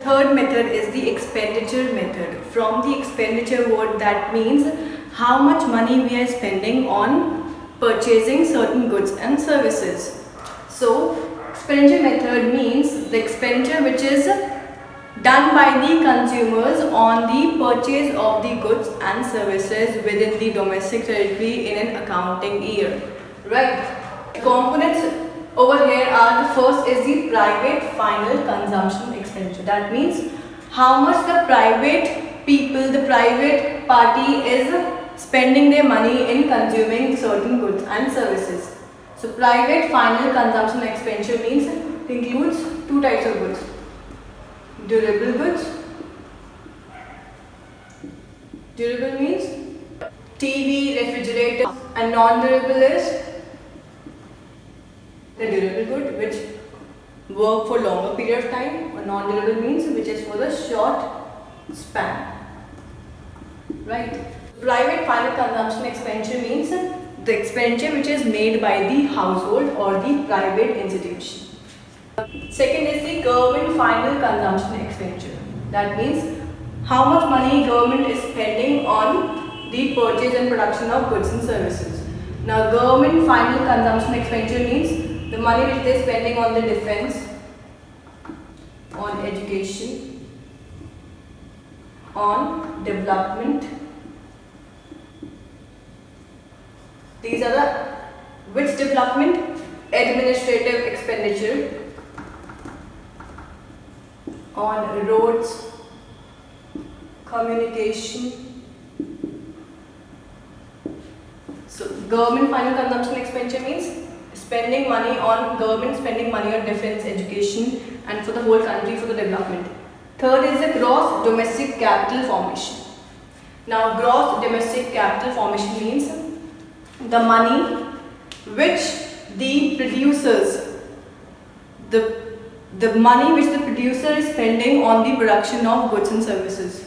third method is the expenditure method. From the expenditure word, that means how much money we are spending on purchasing certain goods and services. So expenditure method means the expenditure which is done by the consumers on the purchase of the goods and services within the domestic territory in an accounting year. Right? The components over here are, the first is the private final consumption expenditure. That means how much the private people, the private party is spending their money in consuming certain goods and services. So private final consumption expenditure means it includes two types of goods. Durable goods. Durable means TV, refrigerator, and non-durable is the durable good which work for longer period of time, or non-durable means which is for the short span. Right? Private final consumption expenditure means the expenditure which is made by the household or the private institution. Second is the government final consumption expenditure. That means how much money government is spending on the purchase and production of goods and services. Now government final consumption expenditure means the money which they are spending on the defense, on education, on development. These are the which development? Administrative expenditure on roads, communication. So government final consumption expenditure means spending money on government, spending money on defense, education, and for the whole country for the development. Third is the gross domestic capital formation. Now gross domestic capital formation means the money which the producers, the money which the producer is spending on the production of goods and services.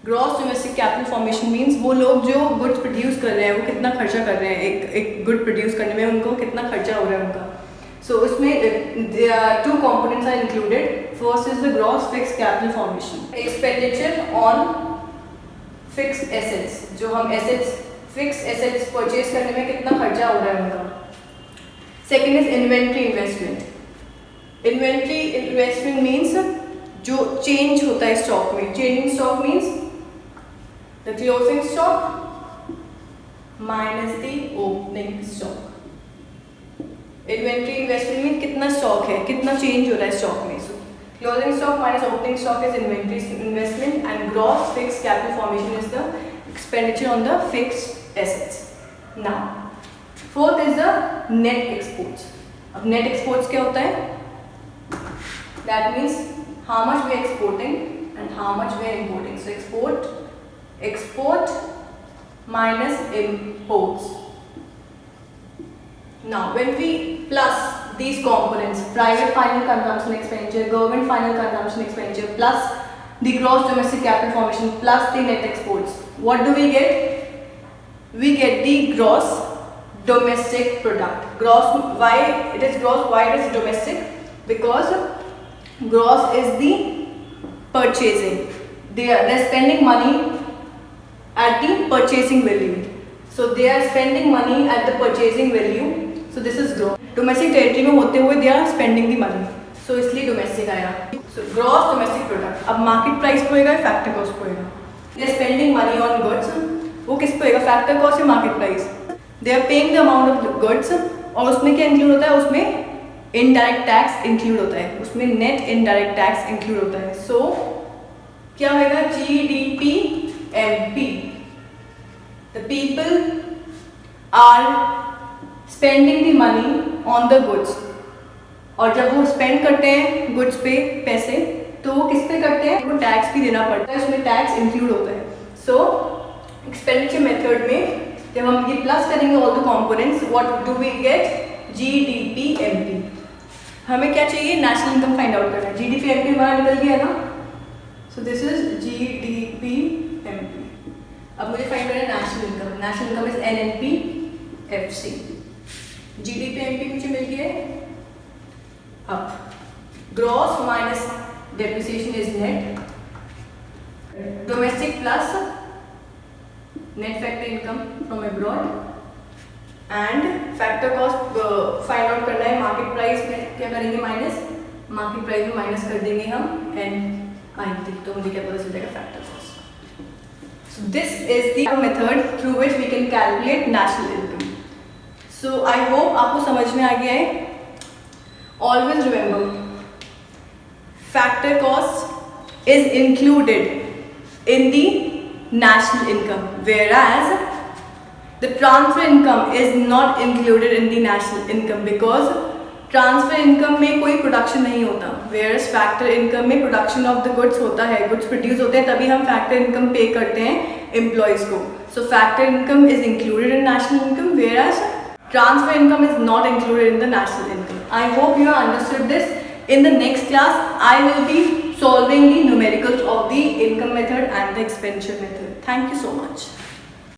Gross domestic capital formation means वो लोग जो goods produce कर रहे हैं वो कितना खर्चा कर रहे हैं, एक गुड प्रोड्यूस करने में उनको कितना खर्चा हो रहा है उनका. सो उसमें two components are included. First is the gross fix capital formation, expenditure on fix assets, जो हम एसेट्स फिक्स एसेट्स परचेज करने में कितना खर्चा हो रहा है उनका. Second is inventory investment. Inventory investment means जो चेंज होता है स्टॉक में. Changing stock means the closing stock minus the opening stock. Inventory investment means कितना stock है, कितना change हो रहा है stock में. So closing stock minus opening stock is inventory investment, and gross fixed capital formation is the expenditure on the fixed assets. Now fourth is the net exports. अब net exports क्या होता है? That means how much we are exporting and how much we are importing. So export minus imports. Now when we plus these components, private final consumption expenditure, government final consumption expenditure, plus the gross domestic capital formation, plus the net exports, what do we get? We get the gross domestic product. Gross, why it is gross, why it is domestic? Because gross is the purchasing. They are spending money at the purchasing value. So they are spending money at the purchasing value. So this is gross. Domestic territory में होते हुए they are spending the money. So इसलिए domestic आया. So gross domestic product. अब market price होएगा या factor cost होएगा. They are spending money on goods. वो किस पे होएगा? Factor cost या market price. They are paying the amount of goods. और उसमें क्या include होता है? उसमें indirect tax include होता है. उसमें net indirect tax include होता है. So क्या होएगा? GDP MP. The people are spending the money on the goods. और जब वो spend करते हैं goods पे पैसे, तो वो किस पे करते हैं? वो टैक्स भी देना पड़ता है, उसमें टैक्स इंक्लूड होता है. So एक्सपेंडिचर मेथड में जब हम ये प्लस करेंगे all the components, what do we get? GDP MP. हमें क्या चाहिए? नेशनल इनकम फाइंड आउट करना है. GDP MP हमारा निकल गया ना. So this is GDP MP. अब मुझे फाइंड करना है national income. National income is NNP FC. GDP MP मुझे मिल गया है. अब Gross minus depreciation is net. Domestic plus net factor income from abroad. And factor cost find out करना है. मार्केट प्राइस में क्या करेंगे माइनस, मार्केट प्राइस में माइनस कर देंगे हम एंड आई थी, तो मुझे क्या पता चल जाएगा factor cost. So this is the method through which we can calculate national income. So I hope आपको समझ में आ गया है. Always remember factor cost is included in the national income, whereas the transfer income is not included in the national income because transfer income में कोई production नहीं होता, whereas factor income में production of the goods होता है, goods produce होते हैं, तभी हम factor income pay करते हैं employees को. So factor income is included in national income, whereas transfer income is not included in the national income. I hope you have understood this. In the next class, I will be solving the numericals of the income method and the expenditure method. Thank you so much.